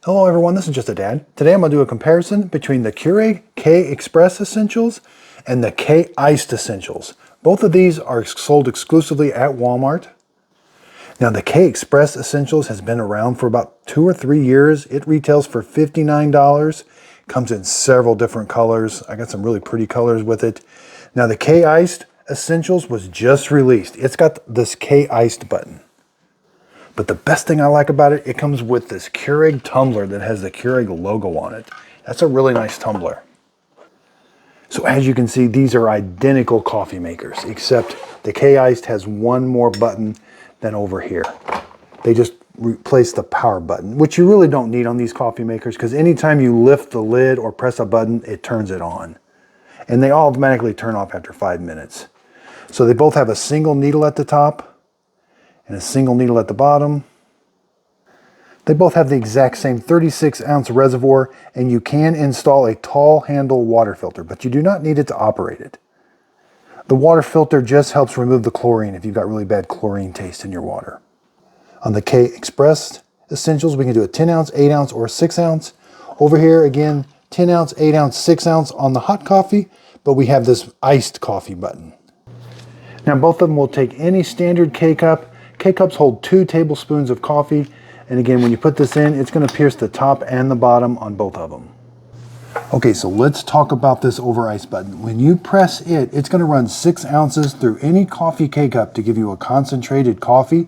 Hello everyone, this is Just a Dad. Today I'm going to do a comparison between the Keurig K-Express Essentials and the K-Iced Essentials. Both of these are sold exclusively at Walmart. Now the K-Express Essentials has been around for about 2 or 3 years. It retails for $59. Comes in several different colors. I got some really pretty colors with it. Now the K-Iced Essentials was just released. It's got this K-Iced button. But the best thing I like about it, it comes with this Keurig tumbler that has the Keurig logo on it. That's a really nice tumbler. So as you can see, these are identical coffee makers, except the K-Iced has one more button than over here. They just replaced the power button, which you really don't need on these coffee makers because anytime you lift the lid or press a button, it turns it on. And they automatically turn off after 5 minutes. So they both have a single needle at the top and a single needle at the bottom. They both have the exact same 36-ounce reservoir, and you can install a tall handle water filter, but you do not need it to operate it. The water filter just helps remove the chlorine if you've got really bad chlorine taste in your water. On the K-Express Essentials, we can do a 10-ounce, 8-ounce, or 6-ounce. Over here, again, 10-ounce, 8-ounce, 6-ounce on the hot coffee, but we have this iced coffee button. Now, both of them will take any standard K-Cup. K-Cups hold 2 tablespoons of coffee. And again, when you put this in, it's going to pierce the top and the bottom on both of them. Okay, so let's talk about this over ice button. When you press it, it's going to run 6 ounces through any coffee K-Cup to give you a concentrated coffee.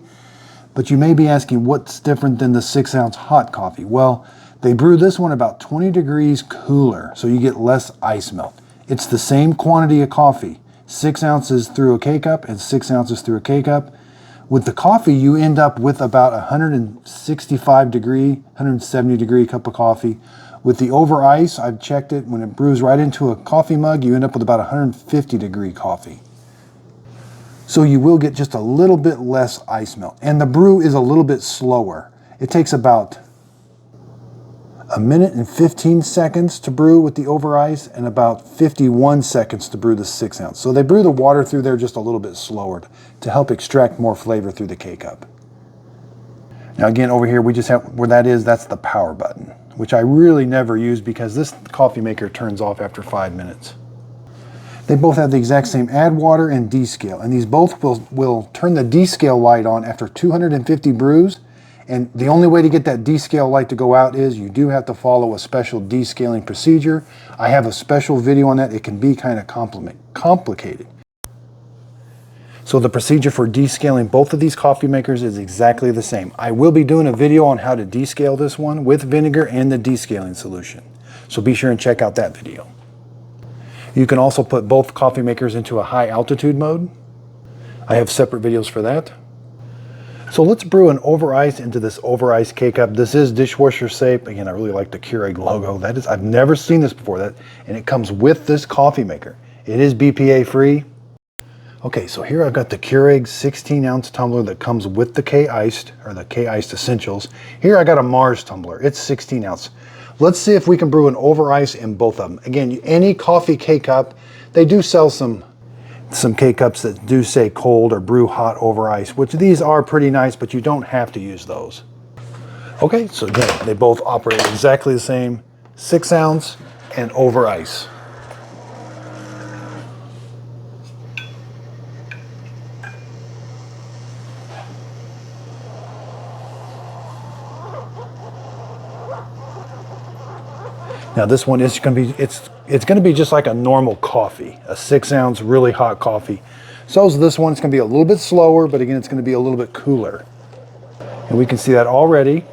But you may be asking, what's different than the 6-ounce hot coffee? Well, they brew this one about 20 degrees cooler, so you get less ice melt. It's the same quantity of coffee, 6 ounces through a K-Cup and 6 ounces through a K-Cup. With the coffee, you end up with about 165 degree, 170 degree cup of coffee. With the over ice, I've checked it, when it brews right into a coffee mug, you end up with about 150 degree coffee. So you will get just a little bit less ice melt. And the brew is a little bit slower. It takes about 1 minute and 15 seconds to brew with the over ice and about 51 seconds to brew the 6-ounce. So they brew the water through there just a little bit slower to help extract more flavor through the K-Cup. Now again, over here we just have, where that is, that's the power button, which I really never use because this coffee maker turns off after 5 minutes. They both have the exact same add water and descale, and these both will turn the descale light on after 250 brews. And the only way to get that descale light to go out is you do have to follow a special descaling procedure. I have a special video on that. It can be kind of complicated. So the procedure for descaling both of these coffee makers is exactly the same. I will be doing a video on how to descale this one with vinegar and the descaling solution. So be sure and check out that video. You can also put both coffee makers into a high altitude mode. I have separate videos for that. So let's brew an over ice into this over ice K-Cup. This is dishwasher safe. Again, I really like the Keurig logo. I've never seen this before, and it comes with this coffee maker. It is BPA free. Okay, so here I've got the Keurig 16-ounce tumbler that comes with the K-Iced, or the K-Iced Essentials. Here I got a Mars tumbler. It's 16 ounce. Let's see if we can brew an over ice in both of them. Again, any coffee K-Cup, they do sell some K-Cups that do say cold or brew hot over ice, which these are pretty nice, but you don't have to use those. Okay, so again, they both operate exactly the same, 6-ounce and over ice. Now this one is going to be, it's going to be just like a normal coffee, a 6-ounce really hot coffee. So is this one. It's going to be a little bit slower, but again, it's going to be a little bit cooler. And we can see that already.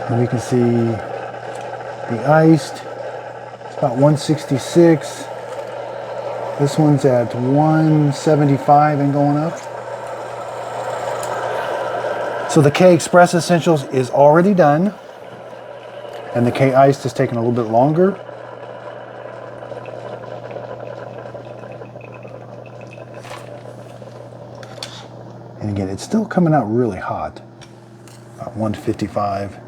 And we can see the iced, it's about 166. This one's at 175 and going up. So the K-Express Essentials is already done, and the K-Iced is taking a little bit longer. And again, it's still coming out really hot, about 155.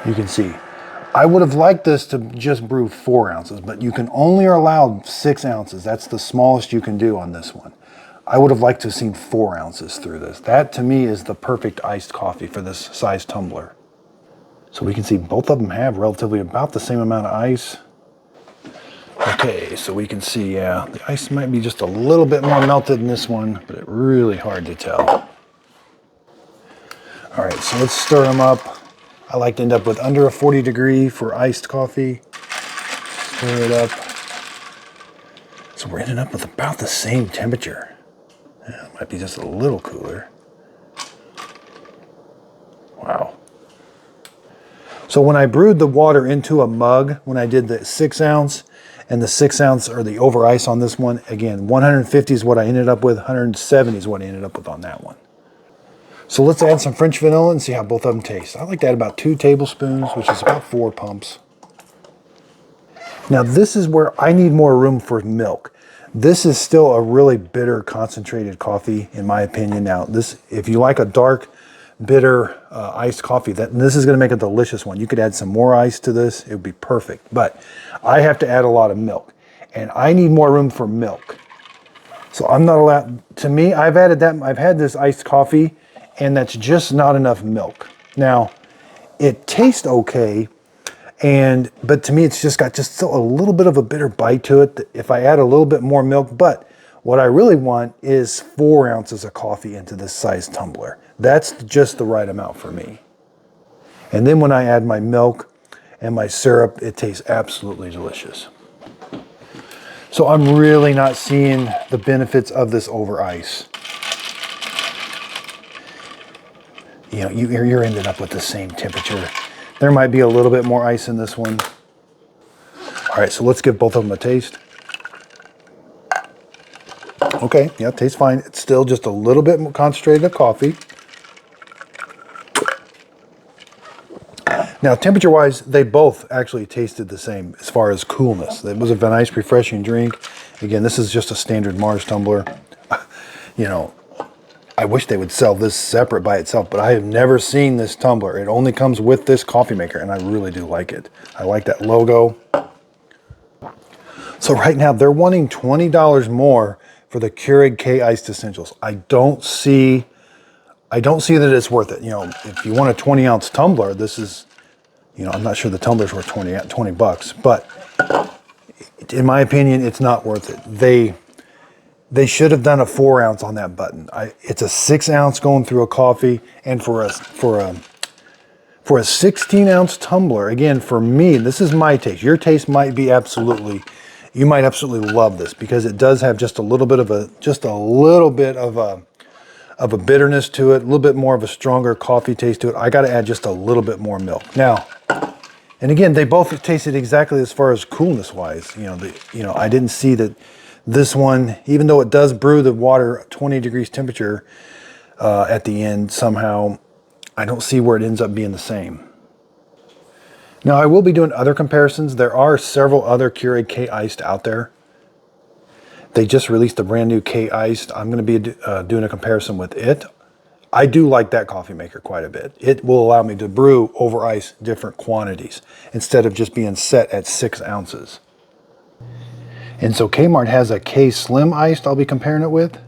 You can see. I would have liked this to just brew 4 ounces, but you can only allow 6 ounces. That's the smallest you can do on this one. I would have liked to have seen 4 ounces through this. That to me is the perfect iced coffee for this size tumbler. So we can see both of them have relatively about the same amount of ice. Okay, so we can see, yeah, the ice might be just a little bit more melted in this one, but it's really hard to tell. All right, so let's stir them up. I like to end up with under a 40 degree for iced coffee. Stir it up. So we're ending up with about the same temperature. Yeah, it might be just a little cooler. Wow. So when I brewed the water into a mug, when I did the 6 ounce and the 6 ounce or the over ice on this one, again, 150 is what I ended up with, 170 is what I ended up with on that one. So let's add some French vanilla and see how both of them taste. I like to add about 2 tablespoons, which is about 4 pumps. Now this is where I need more room for milk. This is still a really bitter concentrated coffee in my opinion. Now this, if you like a dark, bitter iced coffee, this is going to make a delicious one. You could add some more ice to this, it would be perfect. But I have to add a lot of milk and I need more room for milk. So I'm not allowed, to me, I've added that, I've had this iced coffee and that's just not enough milk. Now, it tastes okay, but to me it's just got just still a little bit of a bitter bite to it if I add a little bit more milk. But what I really want is 4 ounces of coffee into this size tumbler. That's just the right amount for me. And then when I add my milk and my syrup, it tastes absolutely delicious. So I'm really not seeing the benefits of this over ice. You know, you're ended up with the same temperature. There might be a little bit more ice in this one. All right, so let's give both of them a taste. Okay, yeah, it tastes fine. It's still just a little bit more concentrated of coffee. Now, temperature-wise, they both actually tasted the same as far as coolness. It was a nice, refreshing drink. Again, this is just a standard Mars tumbler. You know, I wish they would sell this separate by itself, but I have never seen this tumbler. It only comes with this coffee maker, and I really do like it. I like that logo. So right now, they're wanting $20 more for the Keurig K-Iced Essentials. I don't see that it's worth it. You know, if you want a 20-ounce tumbler, this is, you know, I'm not sure the tumbler's worth 20 bucks, but in my opinion, it's not worth it. They should have done a 4 ounce on that button. It's a 6 ounce going through a coffee, and for a 16 ounce tumbler, again, for me, this is my taste. Your taste might be you might absolutely love this because it does have just a little bit of a bitterness to it, a little bit more of a stronger coffee taste to it. I got to add just a little bit more milk. Now, and again, they both tasted exactly as far as coolness wise. I didn't see that this one, even though it does brew the water 20 degrees temperature at the end, somehow I don't see where it ends up being the same. Now I will be doing other comparisons. There are several other Keurig K-Iced out there. They just released a brand new K-Iced. I'm going to be doing a comparison with it. I do like that coffee maker quite a bit. It will allow me to brew over ice different quantities instead of just being set at 6 ounces. And so Kmart has a K Slim Iced I'll be comparing it with.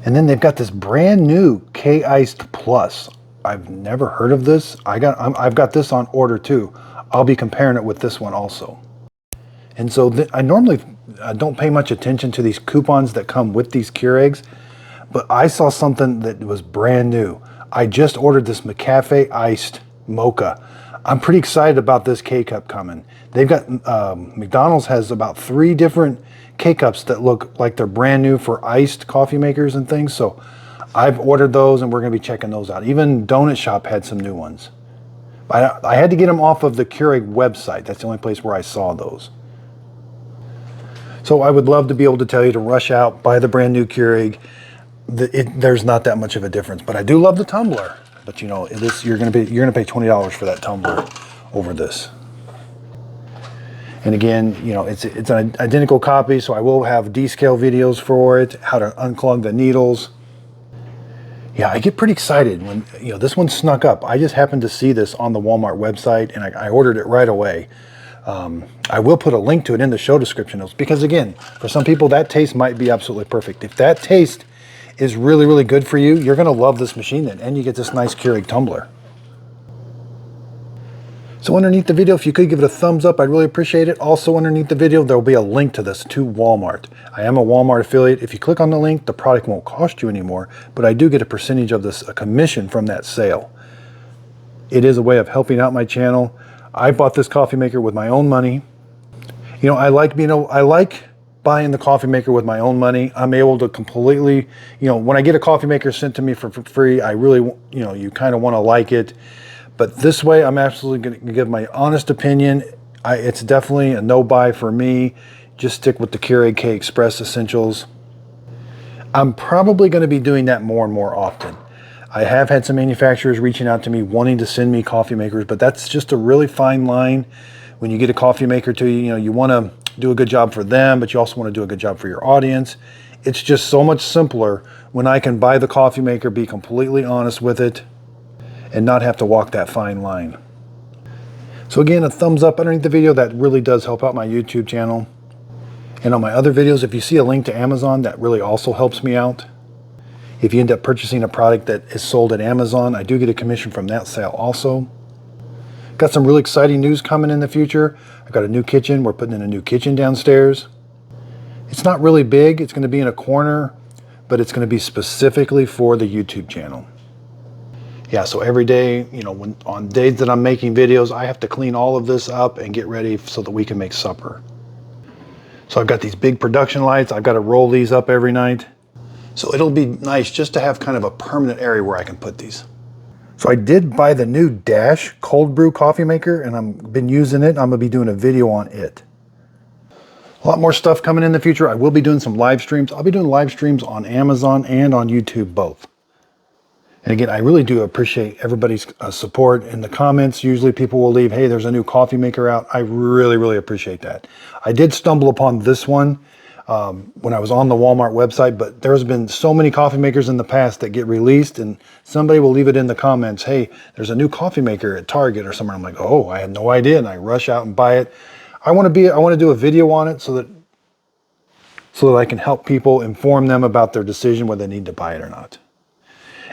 And then they've got this brand new K-Iced Plus. I've never heard of this. I've got this on order too. I'll be comparing it with this one also. And so I normally don't pay much attention to these coupons that come with these Keurigs, but I saw something that was brand new. I just ordered this McCafe Iced Mocha. I'm pretty excited about this K-Cup coming. They've got, McDonald's has about 3 different K-Cups that look like they're brand new for iced coffee makers and things. So I've ordered those and we're gonna be checking those out. Even Donut Shop had some new ones. I had to get them off of the Keurig website. That's the only place where I saw those. So I would love to be able to tell you to rush out, buy the brand new Keurig. There's not that much of a difference, but I do love the tumbler. But you know, you're gonna pay $20 for that tumbler over this. And again, you know, it's an identical copy, so I will have descale videos for it, how to unclog the needles. Yeah, I get pretty excited when, this one snuck up. I just happened to see this on the Walmart website and I ordered it right away. I will put a link to it in the show description notes because, again, for some people that taste might be absolutely perfect. If that taste is really, really good for you, you're going to love this machine then, and you get this nice Keurig tumbler. So underneath the video, if you could give it a thumbs up, I'd really appreciate it. Also underneath the video, there will be a link to this to Walmart. I am a Walmart affiliate. If you click on the link, the product won't cost you anymore, but I do get a percentage of this, a commission from that sale. It is a way of helping out my channel. I bought this coffee maker with my own money. I like buying the coffee maker with my own money. I'm able to completely, when I get a coffee maker sent to me for free, I really, you kind of want to like it. But this way, I'm absolutely going to give my honest opinion. It's definitely a no-buy for me. Just stick with the Keurig K Express Essentials. I'm probably going to be doing that more and more often. I have had some manufacturers reaching out to me wanting to send me coffee makers, but that's just a really fine line. When you get a coffee maker to you, you want to do a good job for them, but you also want to do a good job for your audience. It's just so much simpler when I can buy the coffee maker, be completely honest with it, and not have to walk that fine line. So again, a thumbs up underneath the video. That really does help out my YouTube channel. And on my other videos, if you see a link to Amazon, that really also helps me out. If you end up purchasing a product that is sold at Amazon, I do get a commission from that sale also. Got some really exciting news coming in the future. I've got a new kitchen. We're putting in a new kitchen downstairs. It's not really big. It's going to be in a corner, but it's going to be specifically for the YouTube channel. Yeah, so every day, on days that I'm making videos, I have to clean all of this up and get ready so that we can make supper. So I've got these big production lights. I've got to roll these up every night. So it'll be nice just to have kind of a permanent area where I can put these. So I did buy the new Dash cold brew coffee maker, and I've been using it. I'm going to be doing a video on it. A lot more stuff coming in the future. I will be doing some live streams. I'll be doing live streams on Amazon and on YouTube both. And again, I really do appreciate everybody's support in the comments. Usually people will leave, hey, there's a new coffee maker out. I really, really appreciate that. I did stumble upon this one when I was on the Walmart website, but there's been so many coffee makers in the past that get released, and somebody will leave it in the comments, hey, there's a new coffee maker at Target or somewhere. I'm like, oh, I had no idea, and I rush out and buy it. I want to do a video on it so that I can help people, inform them about their decision whether they need to buy it or not.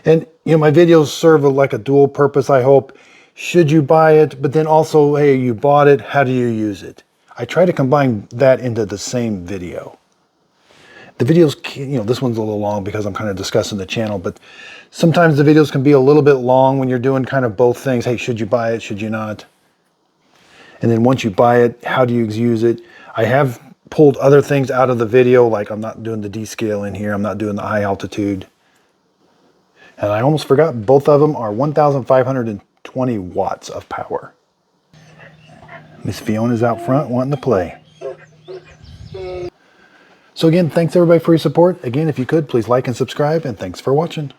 And my videos serve like a dual purpose, I hope. Should you buy it, but then also, hey, you bought it, how do you use it? I try to combine that into the same video. The videos, this one's a little long because I'm kind of discussing the channel, but sometimes the videos can be a little bit long when you're doing kind of both things. Hey, should you buy it? Should you not? And then once you buy it, how do you use it? I have pulled other things out of the video, like I'm not doing the descale in here. I'm not doing the high altitude. And I almost forgot, both of them are 1,520 watts of power. Miss Fiona's out front wanting to play. So again, thanks everybody for your support. Again, if you could, please like and subscribe, and thanks for watching.